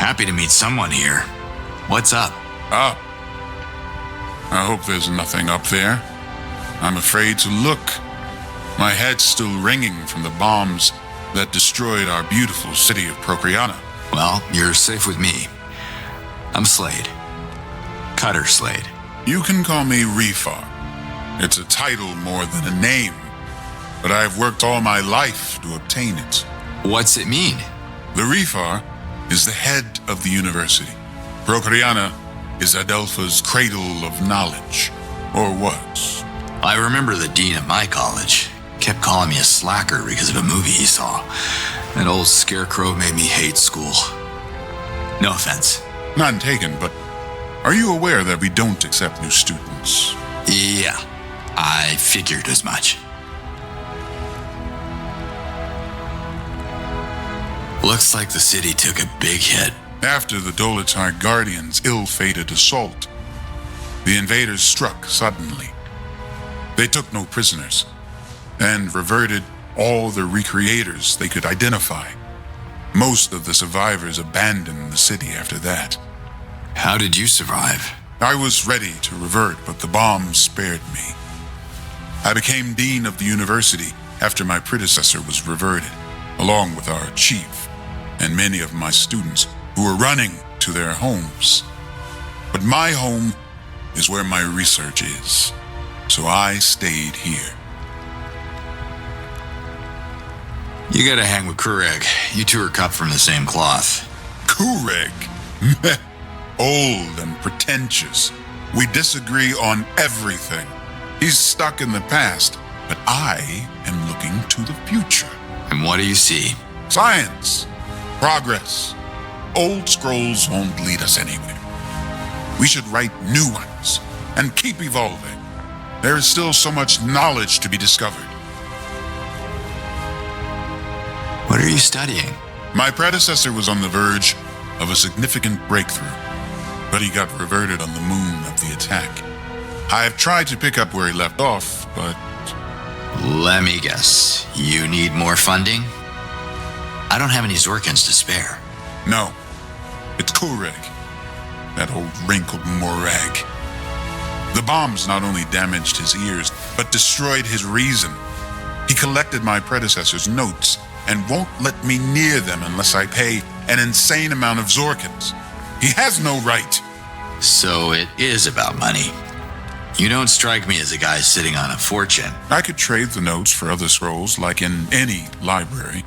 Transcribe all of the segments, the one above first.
Happy to meet someone here. What's up? Up? I hope there's nothing up there. I'm afraid to look. My head's still ringing from the bombs that destroyed our beautiful city of Procreana. Well, you're safe with me. I'm Slade. Cutter Slade. You can call me Refar. It's a title more than a name, but I've worked all my life to obtain it. What's it mean? The Refar is the head of the university. Procreana is Adelpha's cradle of knowledge, or was. I remember the dean at my college kept calling me a slacker because of a movie he saw. That old scarecrow made me hate school. No offense. None taken, but are you aware that we don't accept new students? Yeah, I figured as much. Looks like the city took a big hit. After the Ulukai Guardians' ill-fated assault, the invaders struck suddenly. They took no prisoners, and reverted all the recreators they could identify. Most of the survivors abandoned the city after that. How did you survive? I was ready to revert, but the bombs spared me. I became dean of the university after my predecessor was reverted, along with our chief and many of my students who were running to their homes. But my home is where my research is, so I stayed here. You gotta hang with Kureg. You two are cut from the same cloth. Kureg? Old and pretentious. We disagree on everything. He's stuck in the past, but I am looking to the future. And what do you see? Science. Progress. Old scrolls won't lead us anywhere. We should write new ones and keep evolving. There is still so much knowledge to be discovered. What are you studying? My predecessor was on the verge of a significant breakthrough, but he got reverted on the moon of the attack. I have tried to pick up where he left off, but... Let me guess. You need more funding? I don't have any Zorkins to spare. No. It's Kureg. That old wrinkled morag. The bombs not only damaged his ears, but destroyed his reason. He collected my predecessor's notes and won't let me near them unless I pay an insane amount of Zorkins. He has no right. So it is about money. You don't strike me as a guy sitting on a fortune. I could trade the notes for other scrolls, like in any library.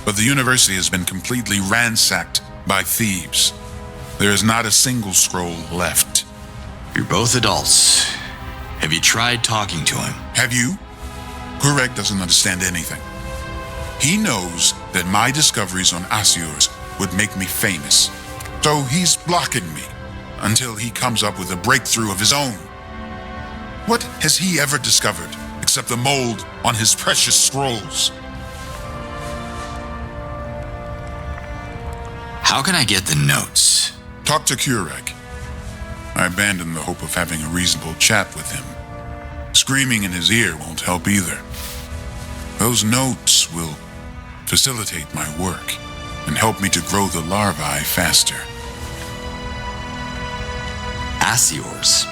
But the university has been completely ransacked by thieves. There is not a single scroll left. You're both adults. Have you tried talking to him? Have you? Kureg doesn't understand anything. He knows that my discoveries on Ascior would make me famous. So he's blocking me until he comes up with a breakthrough of his own. What has he ever discovered except the mold on his precious scrolls? How can I get the notes? Talk to Kureg. I abandoned the hope of having a reasonable chat with him. Screaming in his ear won't help either. Those notes will facilitate my work and help me to grow the larvae faster. Ascior's.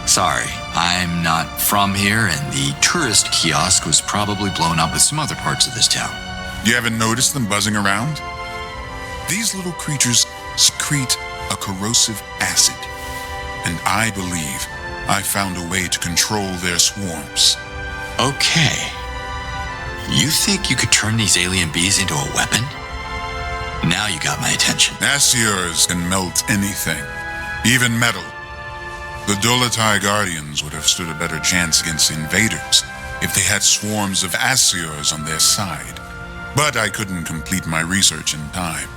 Sorry, I'm not from here, and the tourist kiosk was probably blown up with some other parts of this town. You haven't noticed them buzzing around? These little creatures secrete a corrosive acid, and I believe I found a way to control their swarms. Okay. You think you could turn these alien bees into a weapon? Now you got my attention. Asciors can melt anything, even metal. The Ulukai Guardians would have stood a better chance against invaders if they had swarms of Asciors on their side. But I couldn't complete my research in time.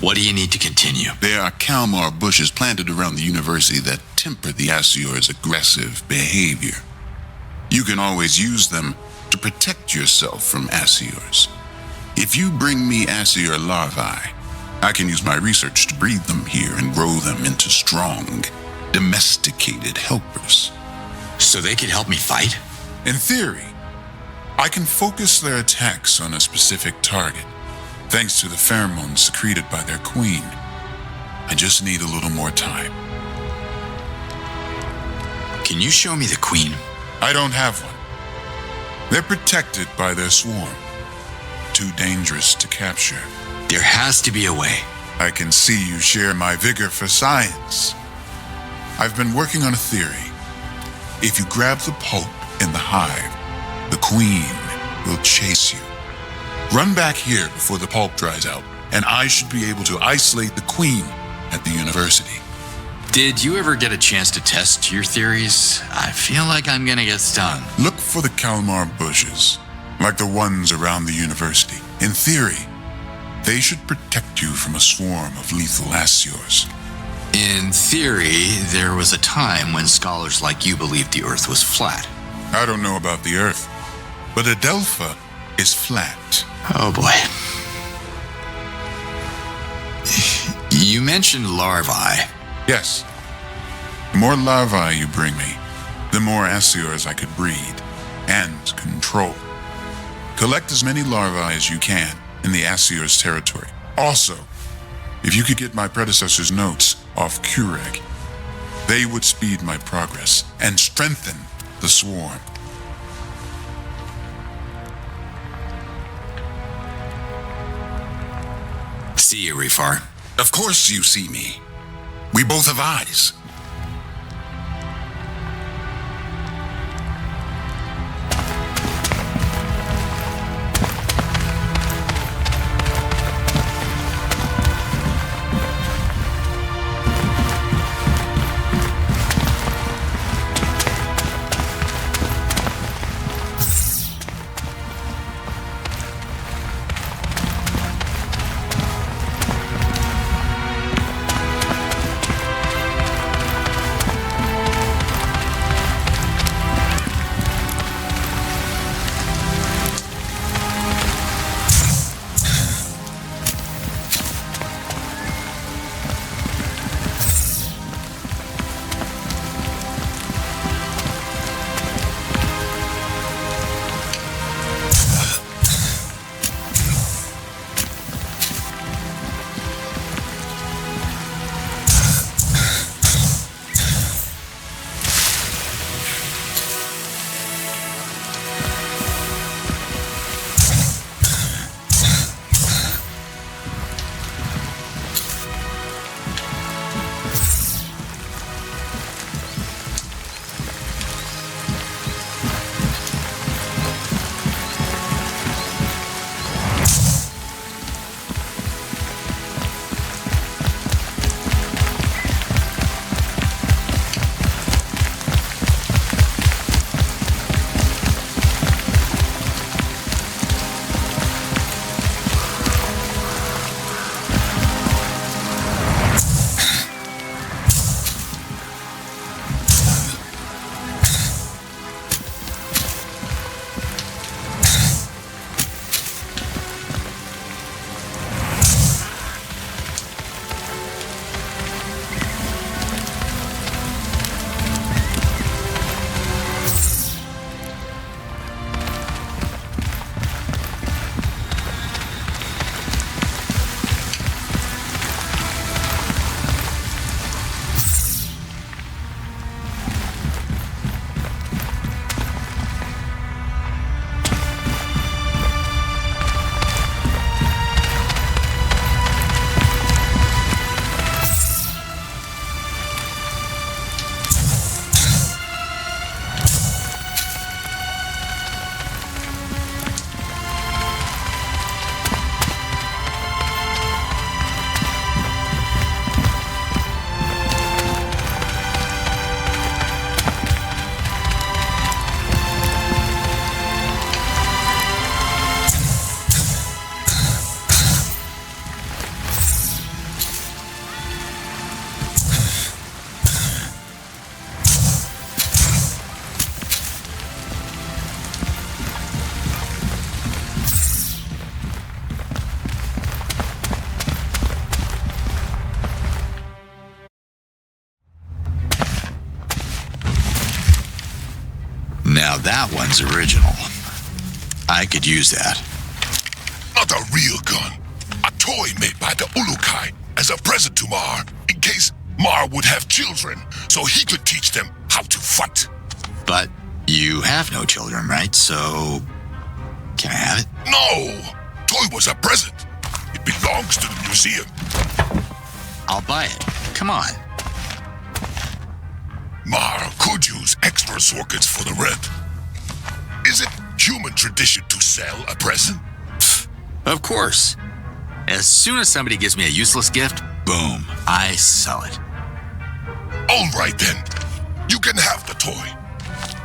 What do you need to continue? There are Kalmar bushes planted around the university that temper the Ascior's aggressive behavior. You can always use them to protect yourself from Asciors. If you bring me Ascior larvae, I can use my research to breed them here and grow them into strong, domesticated helpers. So they could help me fight? In theory, I can focus their attacks on a specific target, thanks to the pheromones secreted by their queen. I just need a little more time. Can you show me the queen? I don't have one. They're protected by their swarm. Too dangerous to capture. There has to be a way. I can see you share my vigor for science. I've been working on a theory. If you grab the pulp in the hive, the queen will chase you. Run back here before the pulp dries out, and I should be able to isolate the queen at the university. Did you ever get a chance to test your theories? I feel like I'm gonna get stung. Look for the Kalmar bushes, like the ones around the university. In theory, they should protect you from a swarm of lethal Asciors. In theory, there was a time when scholars like you believed the Earth was flat. I don't know about the Earth, but Adelpha is flat. Oh boy. You mentioned larvae. Yes. The more larvae you bring me, the more Asciors I could breed and control. Collect as many larvae as you can in the Ascior's territory. Also, if you could get my predecessor's notes off Kureg, they would speed my progress and strengthen the swarm. See you, Rifar. Of course you see me. We both have eyes. Now that one's original. I could use that. Not a real gun. toy made by the Ulukai as a present to Mar, in case Mar would have children, so he could teach them how to fight. But you have no children, right? So, can I have it? No! Toy was a present. It belongs to the museum. I'll buy it. Come on. Mar could use extra sockets for the rent. Is it human tradition to sell a present? Of course. As soon as somebody gives me a useless gift, boom, I sell it. All right then. You can have the toy.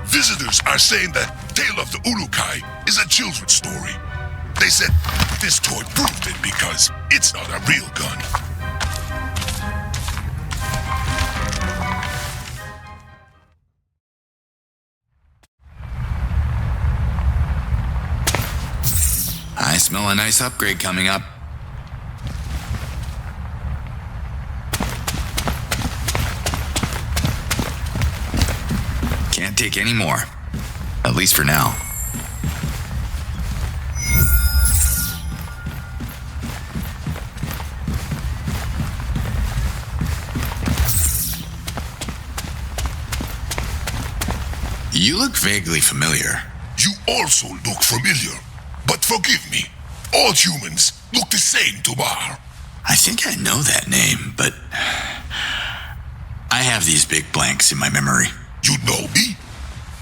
Visitors are saying that Tale of the Ulukai is a children's story. They said this toy proved it because it's not a real gun. I smell a nice upgrade coming up. Can't take any more. At least for now. You look vaguely familiar. You also look familiar. But forgive me, all humans look the same to Mar. I think I know that name, but I have these big blanks in my memory. You know me?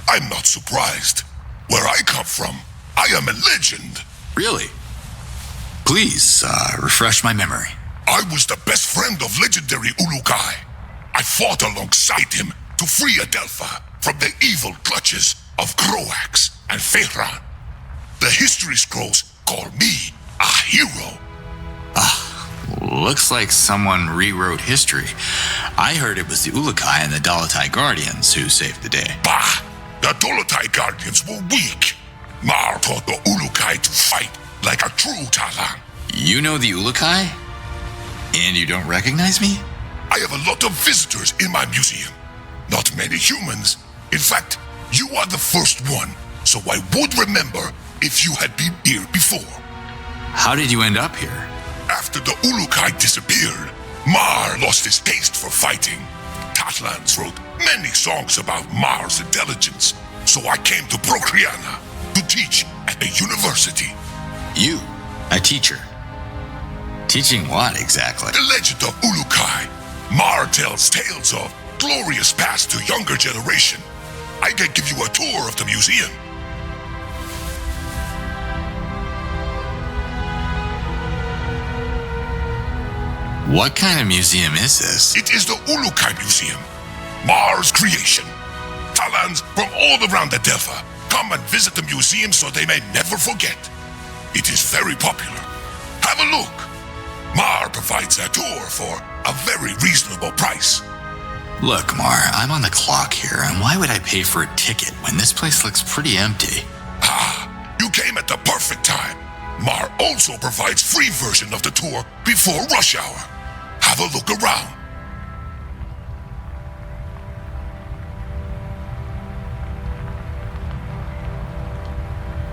I'm not surprised. Where I come from, I am a legend. Really? Please, refresh my memory. I was the best friend of legendary Ulukai. I fought alongside him to free Adelpha from the evil clutches of Croax and Fehran. The history scrolls call me a hero. Looks like someone rewrote history. I heard it was the Ulukai and the Dalatai Guardians who saved the day. Bah! The Dalatai Guardians were weak. Mar taught the Ulukai to fight like a true Talan. You know the Ulukai? And you don't recognize me? I have a lot of visitors in my museum. Not many humans. In fact, you are the first one, so I would remember if you had been here before. How did you end up here? After the Ulukai disappeared, Mar lost his taste for fighting. Tatlans wrote many songs about Mar's intelligence, so I came to Procreana to teach at the university. You, a teacher. Teaching what exactly? The legend of Ulukai. Mar tells tales of glorious past to younger generation. I can give you a tour of the museum. What kind of museum is this? It is the Ulukai Museum, Mar's creation. Talans from all around Adelpha come and visit the museum so they may never forget. It is very popular. Have a look. Mar provides a tour for a very reasonable price. Look, Mar, I'm on the clock here, and why would I pay for a ticket when this place looks pretty empty? Ah, you came at the perfect time. Mar also provides free version of the tour before rush hour. Have a look around.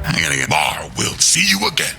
I gotta get... Mar will see you again.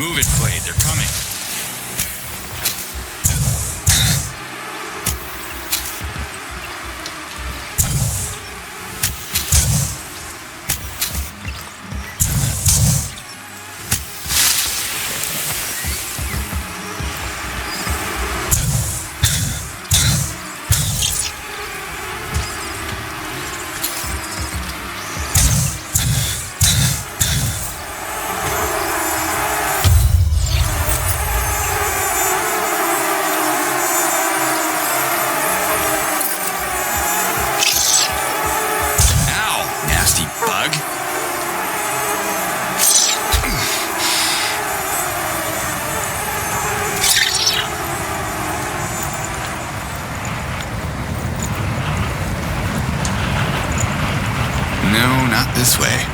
Move it, Slade. They're coming. No, not this way.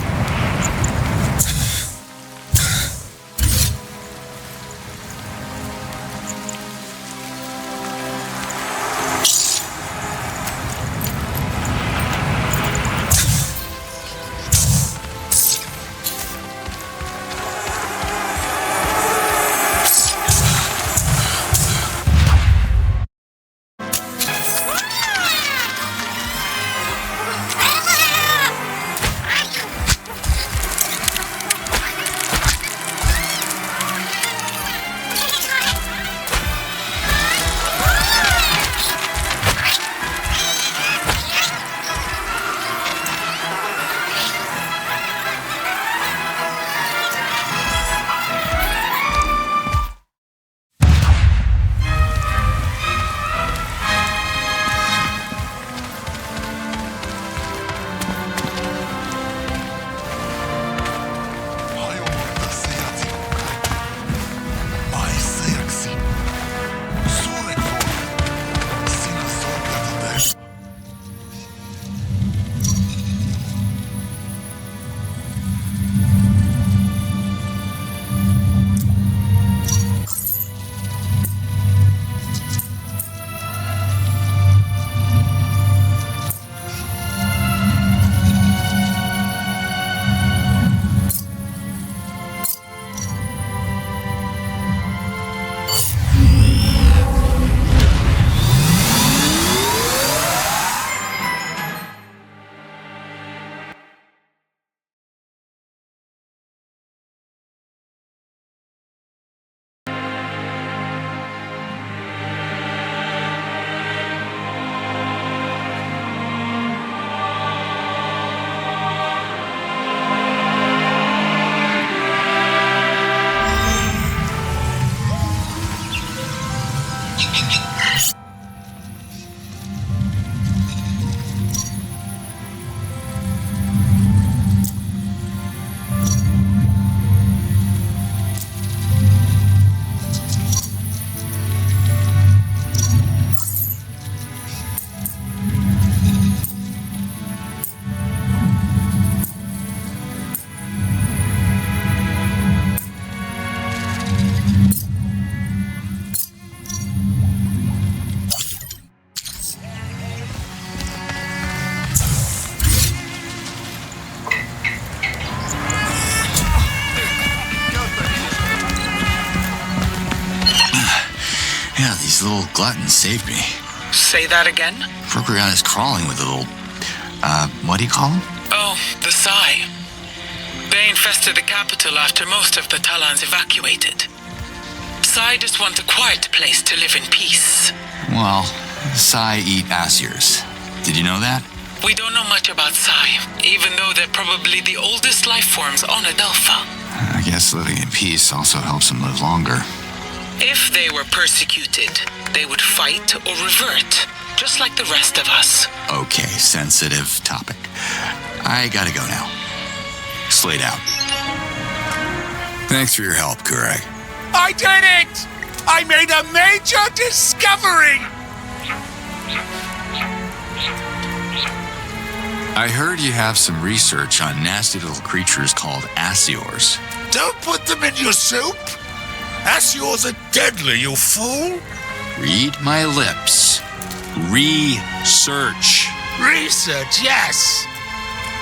These little gluttons saved me. Say that again? Procreon is crawling with a little, what do you call them? Oh, the Psy. They infested the capital after most of the Talons evacuated. Psy just want a quiet place to live in peace. Well, Psy eat Asciors. Did you know that? We don't know much about Psy, even though they're probably the oldest life forms on Adelpha. I guess living in peace also helps them live longer. If they were persecuted, they would fight or revert, just like the rest of us. Okay, sensitive topic. I gotta go now. Slade out. Thanks for your help, Kurag. I did it! I made a major discovery! I heard you have some research on nasty little creatures called Asciors. Don't put them in your soup! Asciors are deadly, you fool! Read my lips. Research. Research, yes.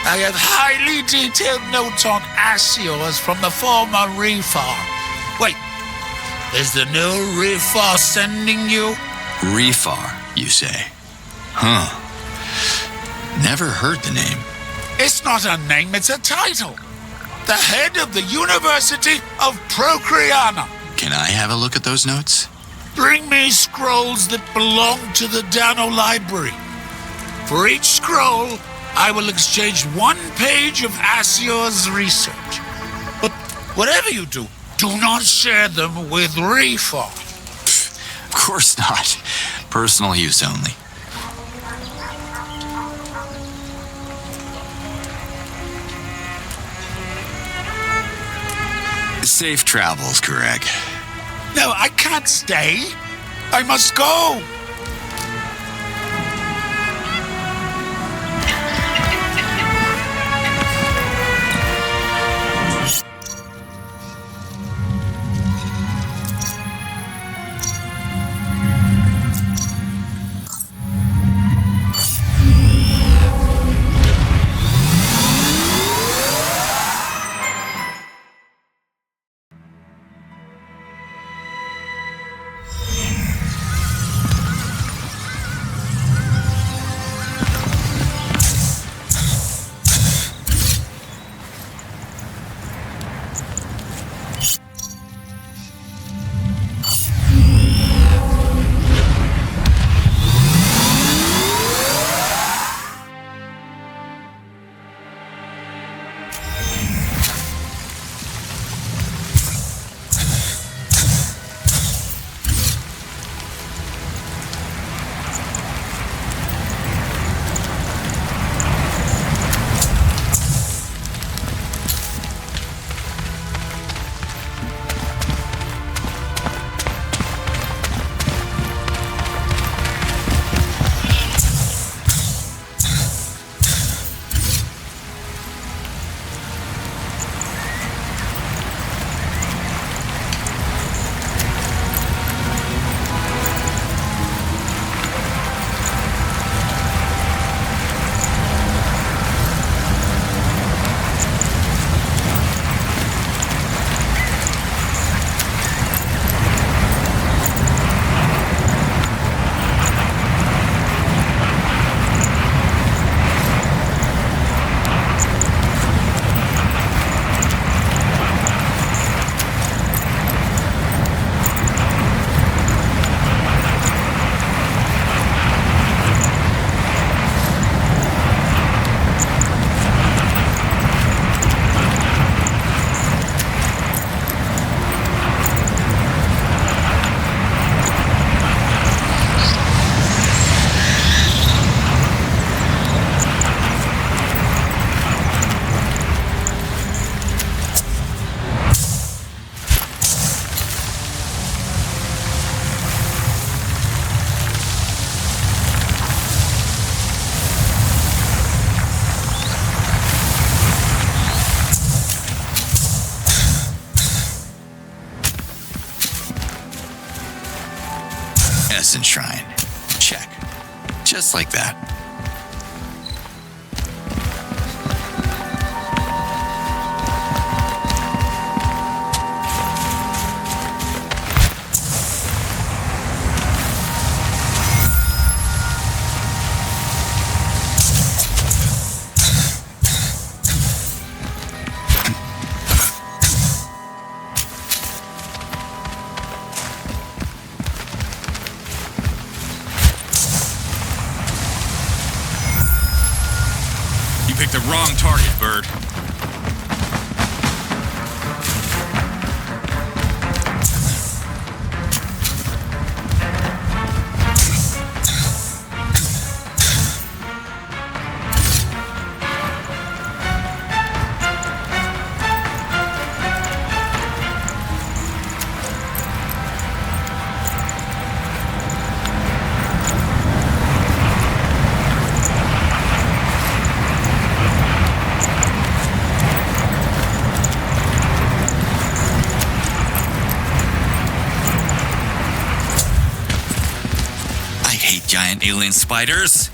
I have highly detailed notes on Asciors from the former Reefar. Wait, is the new Refar sending you? Refar, you say? Huh. Never heard the name. It's not a name, it's a title. The head of the University of Procreana. Can I have a look at those notes? Bring me scrolls that belong to the Dano Library. For each scroll, I will exchange 1 page of Ascior's research. But whatever you do, do not share them with Refar. Of course not. Personal use only. Safe travels, Kureg. No, I can't stay. I must go. Essence Shrine. Check. Just like that. You picked the wrong target, Bird. Giant alien spiders.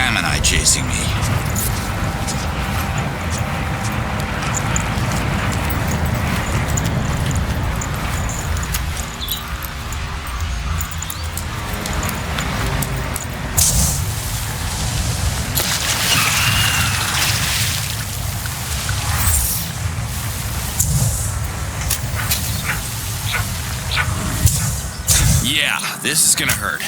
Kamenai chasing me. Yeah, this is gonna hurt.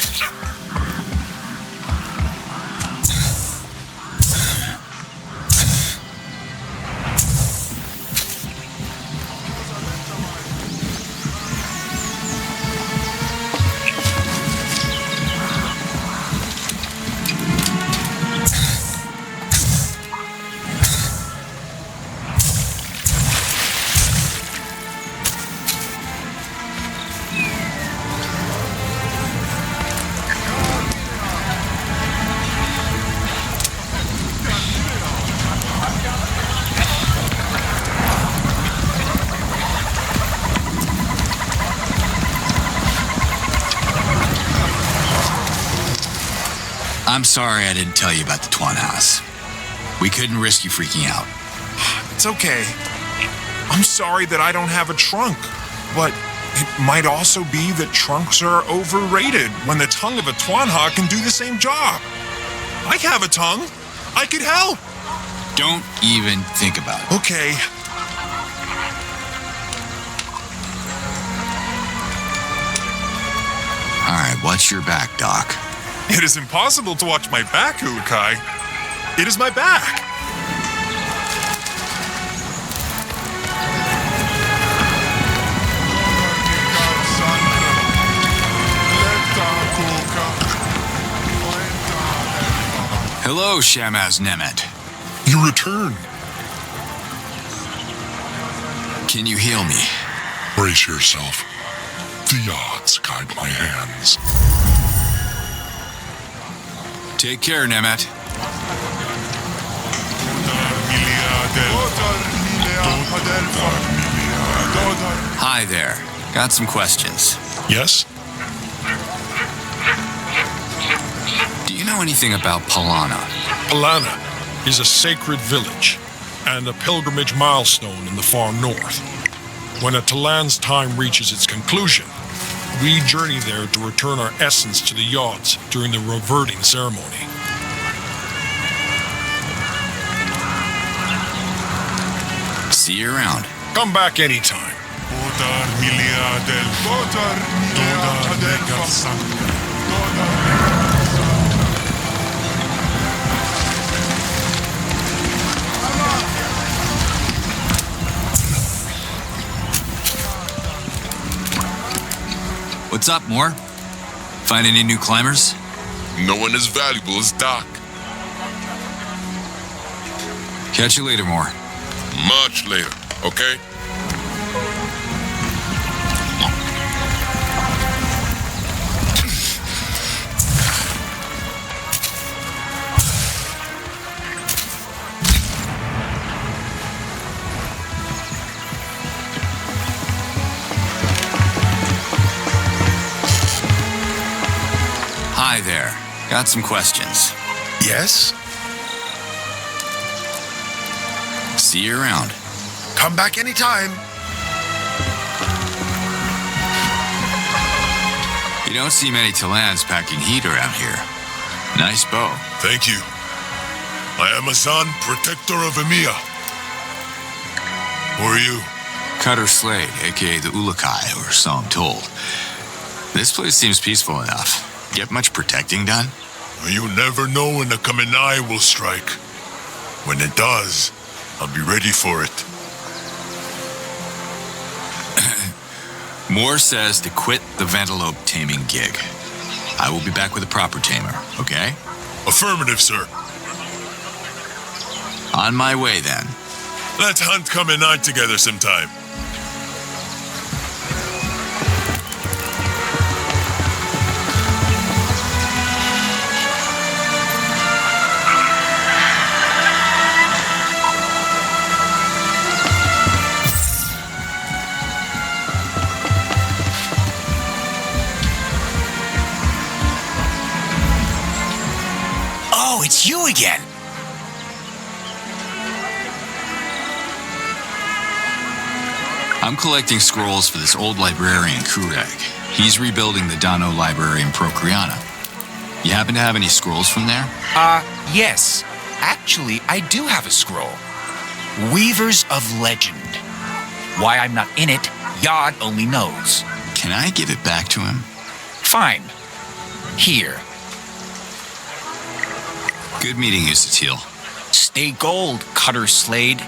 I'm sorry I didn't tell you about the Tuan house. We couldn't risk you freaking out. It's okay. I'm sorry that I don't have a trunk, but it might also be that trunks are overrated when the tongue of a Tuanha can do the same job. I have a tongue. I could help. Don't even think about it. Okay. All right, watch your back, Doc. It is impossible to watch my back, Ulukai. It is my back. Hello, Shamaz Nemet. You return. Can you heal me? Brace yourself. The Yods guide my hands. Take care, Nemet. Hi there. Got some questions. Yes? Do you know anything about Palana? Palana is a sacred village and a pilgrimage milestone in the far north. When a Talan's time reaches its conclusion, we journey there to return our essence to the Yods during the reverting ceremony. See you around. Come back anytime. What's up, Moore? Find any new climbers? No one as valuable as Doc. Catch you later, Moore. Much later, okay? Hi there. Got some questions. Yes? See you around. Come back anytime. You don't see many Talans packing heat around here. Nice bow. Thank you. I am Azan, protector of Emiya. Who are you? Cutter Slade, aka the Ulukai, or so I'm told. This place seems peaceful enough. Get much protecting done? You never know when the Kamenai will strike. When it does, I'll be ready for it. Moore says to quit the Vantelope taming gig. I will be back with a proper tamer, okay? Affirmative, sir. On my way, then. Let's hunt Kamenai together sometime. It's you again? I'm collecting scrolls for this old librarian, Kureg. He's rebuilding the Dano Library in Procreana. You happen to have any scrolls from there? Yes. Actually, I do have a scroll. Weavers of Legend. Why I'm not in it, Yod only knows. Can I give it back to him? Fine. Here. Good meeting you, Satil. Stay gold, Cutter Slade.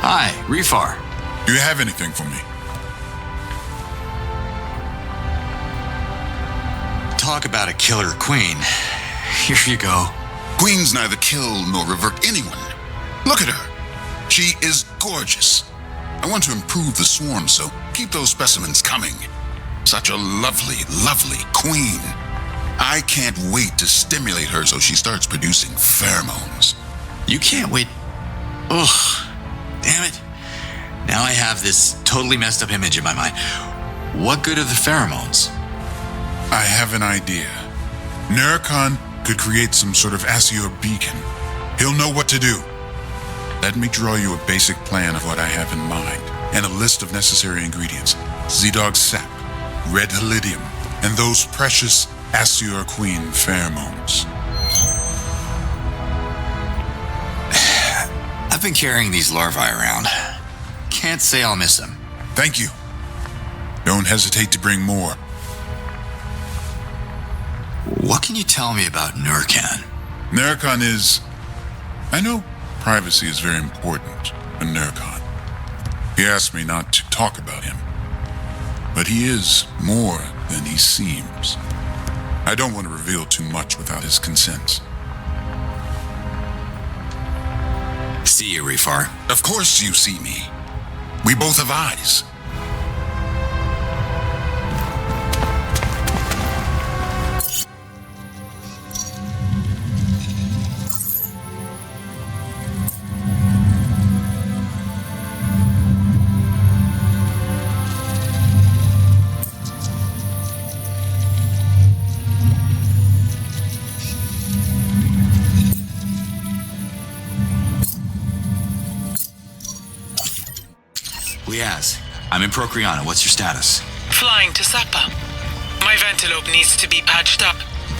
Hi, Refar. Do you have anything for me? Talk about a killer queen. Here you go. Queens neither kill nor revert anyone. Look at her. She is gorgeous. I want to improve the swarm, so keep those specimens coming. Such a lovely, lovely queen. I can't wait to stimulate her so she starts producing pheromones. You can't wait. Ugh. Damn it. Now I have this totally messed up image in my mind. What good are the pheromones? I have an idea. Nerkon could create some sort of Ascior beacon. He'll know what to do. Let me draw you a basic plan of what I have in mind, and a list of necessary ingredients. Z-Dog sap, red helidium, and those precious Ascior queen pheromones. I've been carrying these larvae around. Can't say I'll miss them. Thank you. Don't hesitate to bring more. What can you tell me about Nerkan? Nerkon is... I know privacy is very important to Nerkon. He asked me not to talk about him. But he is more than he seems. I don't want to reveal too much without his consent. See you, Refar. Of course you see me. We both have eyes. I'm in Procreana. What's your status? Flying to Sapa. My ventilope needs to be patched up,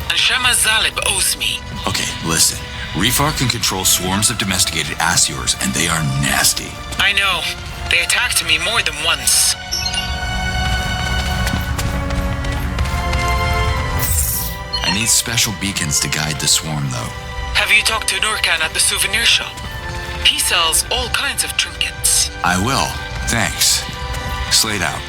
and Shema Zalib owes me. Okay, listen. Refar can control swarms of domesticated Asciors, and they are nasty. I know. They attacked me more than once. I need special beacons to guide the swarm, though. Have you talked to Nurkan at the souvenir shop? He sells all kinds of trinkets. I will. Thanks. Slade out.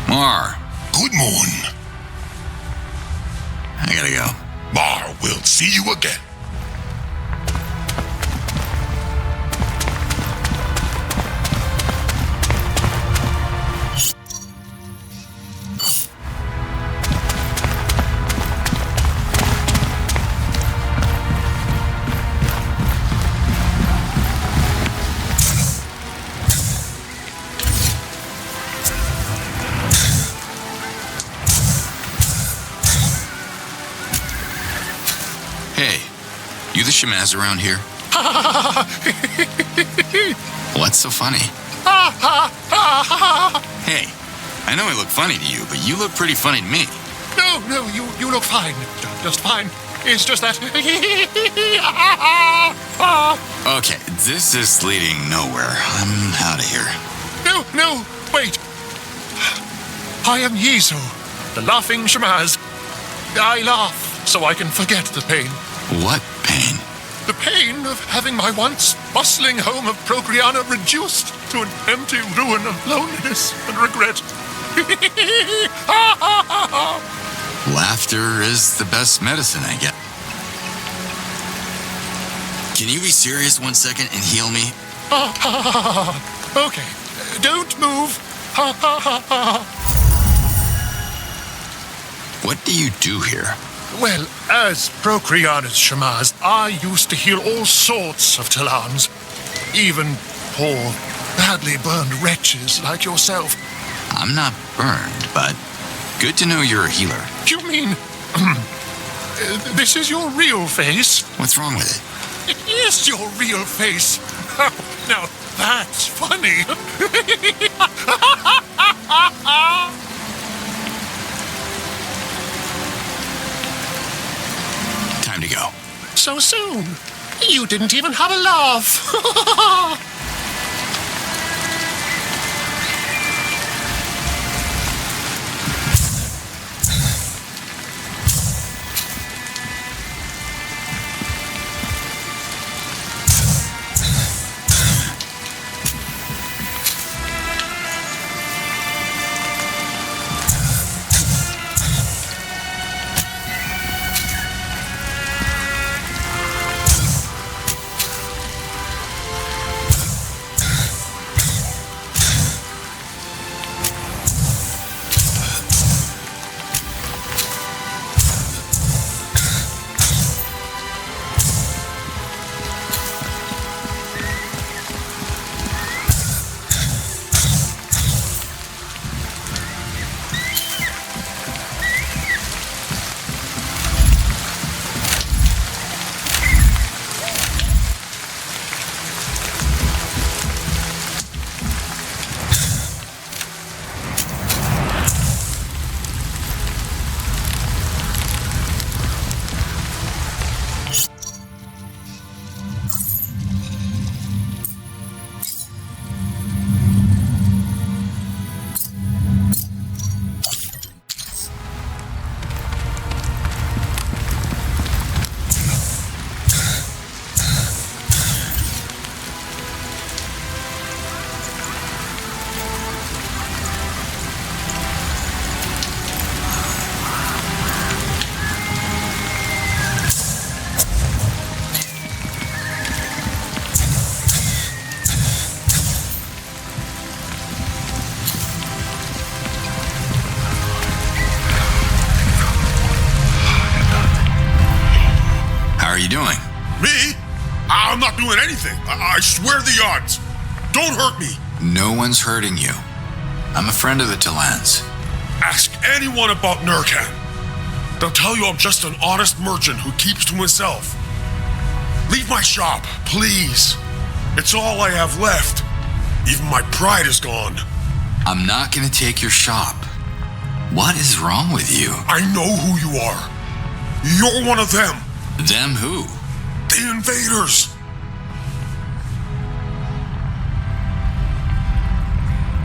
Mar. Good morn. I gotta go. Mar, we'll see you again. Shamaz around here? What's so funny? Hey, I know I look funny to you, but you look pretty funny to me. No, you look fine. Just fine. It's just that... Okay, this is leading nowhere. I'm out of here. No, wait. I am Yizo, the laughing Shamaz. I laugh so I can forget the pain. What pain? The pain of having my once bustling home of Procreana reduced to an empty ruin of loneliness and regret. Laughter is the best medicine, I guess. Can you be serious 1 second and heal me? Okay, don't move. What do you do here? Well, as Procreana's Shamaz, I used to heal all sorts of Talans. Even poor, badly burned wretches like yourself. I'm not burned, but good to know you're a healer. You mean... this is your real face? What's wrong with it? It is your real face. Now, that's funny. Time to go. So soon? You didn't even have a laugh. Doing? Me? I'm not doing anything. I swear the odds. Don't hurt me. No one's hurting you. I'm a friend of the Talans. Ask anyone about Nurkan. They'll tell you I'm just an honest merchant who keeps to himself. Leave my shop, please. It's all I have left. Even my pride is gone. I'm not gonna take your shop. What is wrong with you? I know who you are. You're one of them. Them who? The invaders.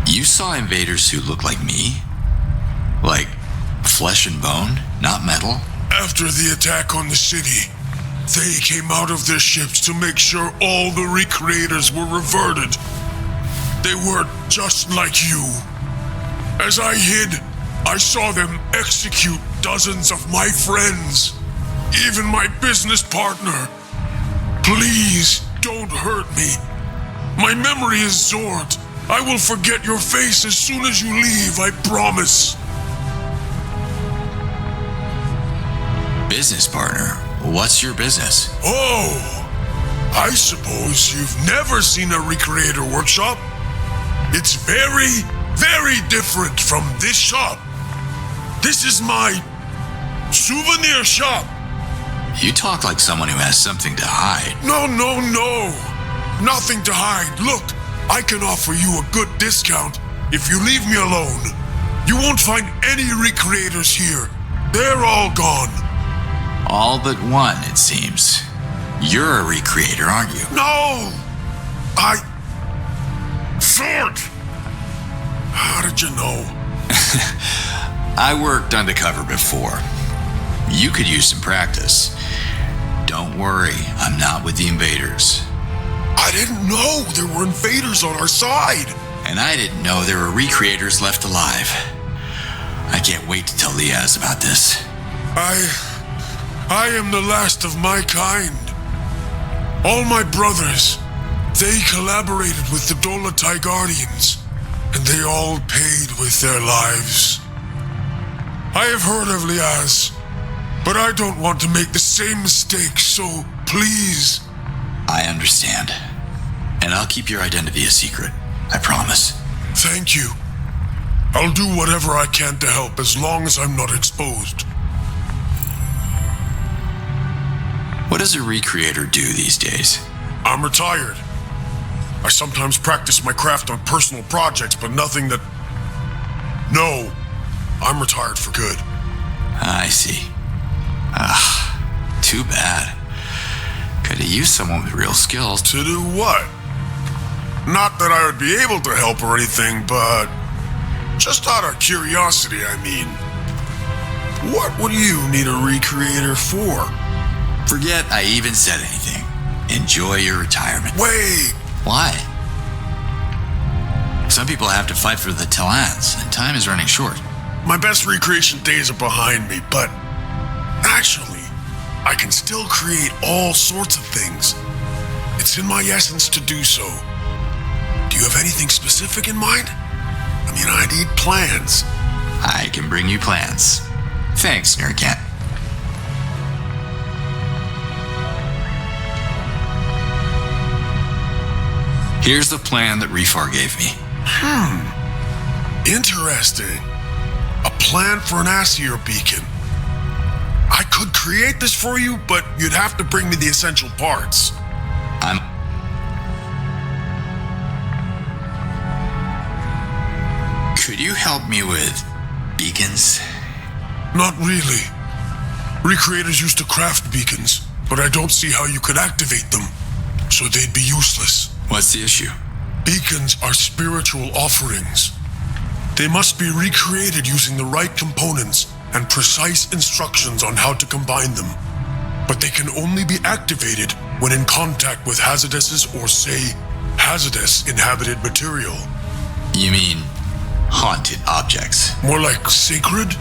You saw invaders who look like me? Like flesh and bone, not metal? After the attack on the city, they came out of their ships to make sure all the recreators were reverted. They were just like you. As I hid, I saw them execute dozens of my friends. Even my business partner. Please, don't hurt me. My memory is Zord. I will forget your face as soon as you leave, I promise. Business partner? What's your business? Oh, I suppose you've never seen a recreator workshop? It's very, very different from this shop. This is my souvenir shop. You talk like someone who has something to hide. No. Nothing to hide. Look, I can offer you a good discount if you leave me alone. You won't find any recreators here. They're all gone. All but one, it seems. You're a recreator, aren't you? No! Sword! How did you know? I worked undercover before. You could use some practice. Don't worry, I'm not with the invaders. I didn't know there were invaders on our side. And I didn't know there were recreators left alive. I can't wait to tell Liaz about this. I am the last of my kind. All my brothers, they collaborated with the Ulukai Guardians, and they all paid with their lives. I have heard of Liaz, but I don't want to make the same mistake, so please. I understand. And I'll keep your identity a secret. I promise. Thank you. I'll do whatever I can to help as long as I'm not exposed. What does a recreator do these days? I'm retired. I sometimes practice my craft on personal projects, but nothing that... No, I'm retired for good. I see. Too bad. Could have used someone with real skills. To do what? Not that I would be able to help or anything, but... just out of curiosity, I mean. What would you need a recreator for? Forget I even said anything. Enjoy your retirement. Wait! Why? Some people have to fight for the Talans, and time is running short. My best recreation days are behind me, but... actually, I can still create all sorts of things. It's in my essence to do so. Do you have anything specific in mind? I mean, I need plans. I can bring you plans. Thanks, Nurkat. Here's the plan that Refar gave me. Interesting. A plan for an Ascior beacon. I could create this for you, but you'd have to bring me the essential parts. Could you help me with beacons? Not really. Recreators used to craft beacons, but I don't see how you could activate them, so they'd be useless. What's the issue? Beacons are spiritual offerings. They must be recreated using the right components and precise instructions on how to combine them. But they can only be activated when in contact with hazardous or, say, hazardous inhabited material. You mean haunted objects? More like sacred?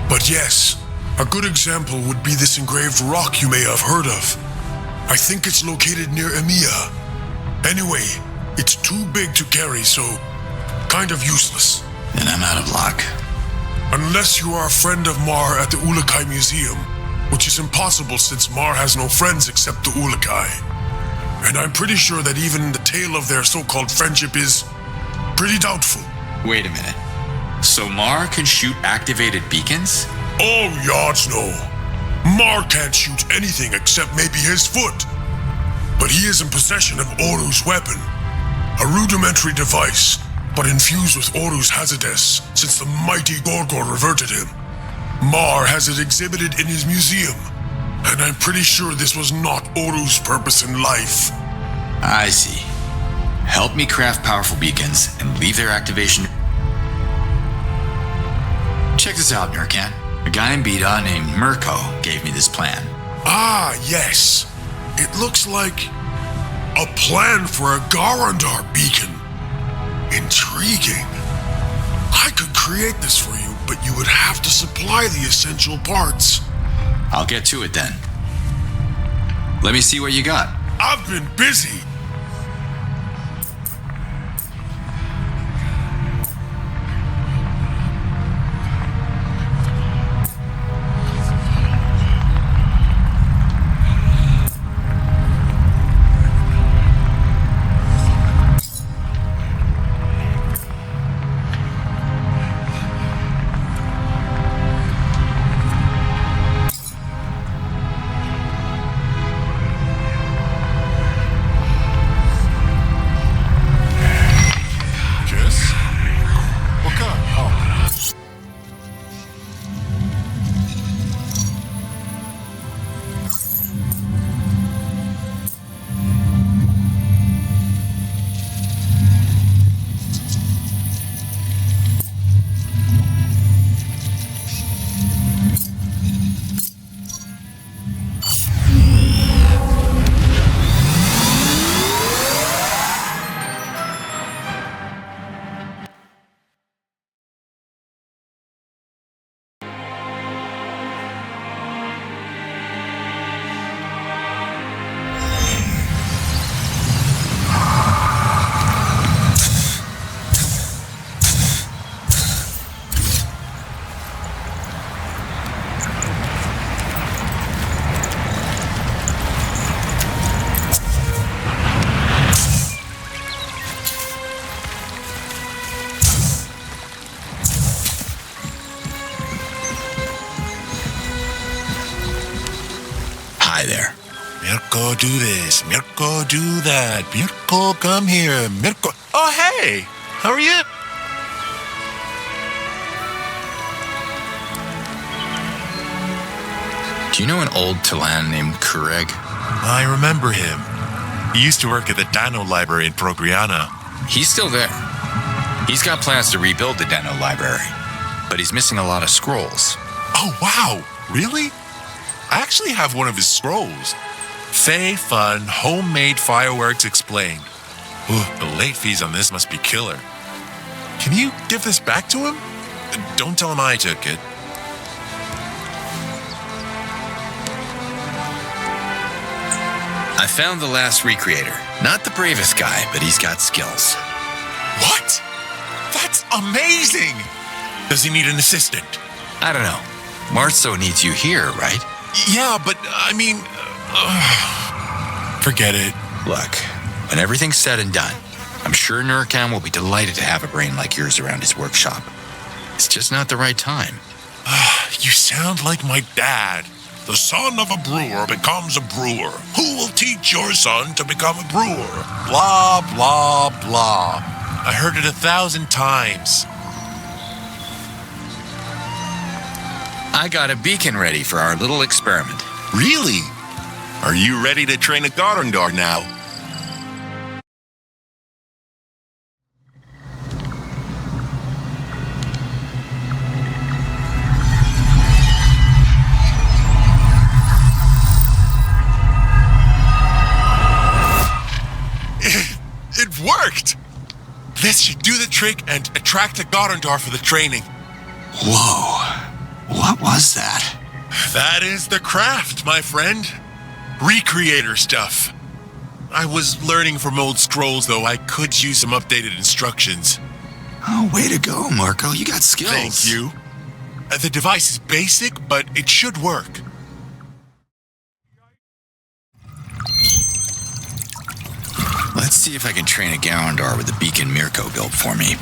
But yes, a good example would be this engraved rock you may have heard of. I think it's located near Emiya. Anyway, it's too big to carry, so kind of useless. Then I'm out of luck. Unless you are a friend of Mar at the Ulukai Museum, which is impossible since Mar has no friends except the Ulukai. And I'm pretty sure that even the tale of their so-called friendship is pretty doubtful. Wait a minute. So Mar can shoot activated beacons? Oh, Yods no. Mar can't shoot anything except maybe his foot. But he is in possession of Oru's weapon. A rudimentary device, but infused with Oru's hazardous, since the mighty Gorgor reverted him. Mar has it exhibited in his museum, and I'm pretty sure this was not Oru's purpose in life. I see. Help me craft powerful beacons and leave their activation. Check this out, Nurkat. A guy in Bida named Mirko gave me this plan. Ah, yes. It looks like a plan for a Garondar beacon. Intriguing. I could create this for you, but you would have to supply the essential parts. I'll get to it then. Let me see what you got. I've been busy. guy there. Mirko, do this. Mirko, do that. Mirko, come here. Mirko. Oh, hey! How are you? Do you know an old Talan named Kureg? I remember him. He used to work at the Dano Library in Progriana. He's still there. He's got plans to rebuild the Dano Library, but he's missing a lot of scrolls. Oh, wow. Really? I actually have one of his scrolls. Fey Fun Homemade Fireworks Explained. Ooh, the late fees on this must be killer. Can you give this back to him? Don't tell him I took it. I found the last recreator. Not the bravest guy, but he's got skills. What? That's amazing! Does he need an assistant? I don't know. Marzo needs you here, right? Yeah, but I mean... forget it. Look, when everything's said and done, I'm sure Nurkan will be delighted to have a brain like yours around his workshop. It's just not the right time. You sound like my dad. The son of a brewer becomes a brewer. Who will teach your son to become a brewer? Blah, blah, blah. I heard it 1,000 times. I got a beacon ready for our little experiment. Really? Are you ready to train a Garondar now? It worked! This should do the trick and attract a Garondar for the training. Whoa. What was that? That is the craft, my friend. Recreator stuff. I was learning from old scrolls, though. I could use some updated instructions. Oh, way to go, Marco. You got skills. Thank you. The device is basic, but it should work. Let's see if I can train a Garondar with the beacon Mirko built for me.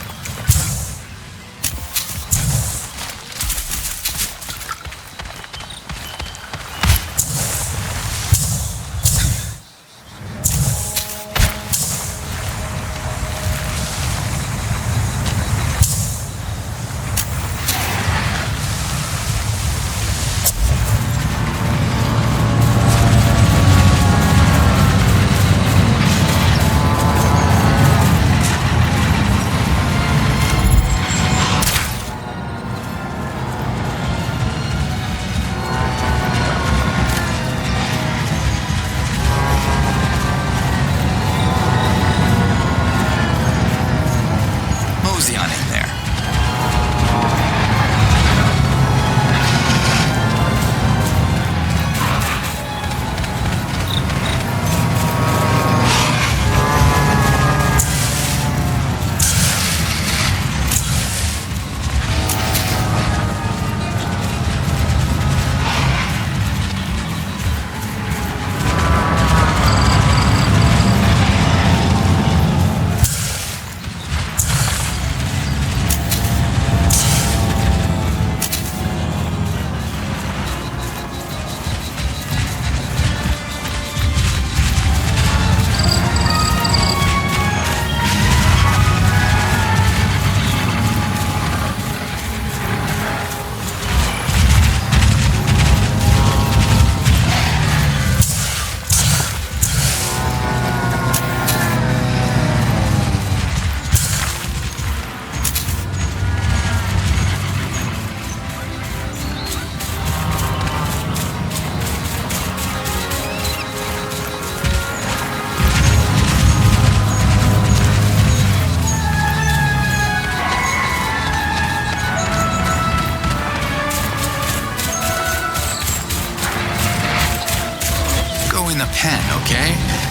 pen, okay?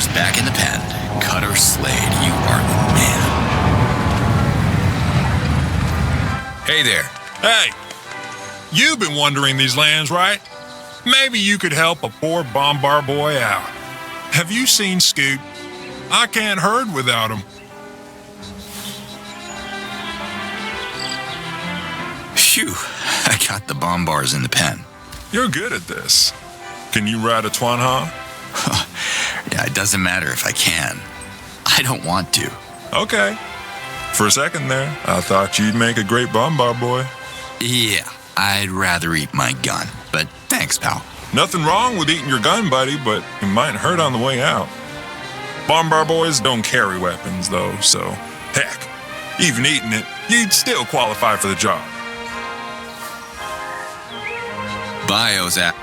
Bombars back in the pen. Cutter Slade, you are the man. Hey there. Hey! You've been wandering these lands, right? Maybe you could help a poor Bombar boy out. Have you seen Scoot? I can't herd without him. Phew, I got the Bombars in the pen. You're good at this. Can you ride a Twanha? Yeah, it doesn't matter if I can. I don't want to. Okay. For a second there, I thought you'd make a great Bombar boy. Yeah, I'd rather eat my gun, but thanks, pal. Nothing wrong with eating your gun, buddy, but it might hurt on the way out. Bombar boys don't carry weapons, though, so heck, even eating it, you'd still qualify for the job. Bios at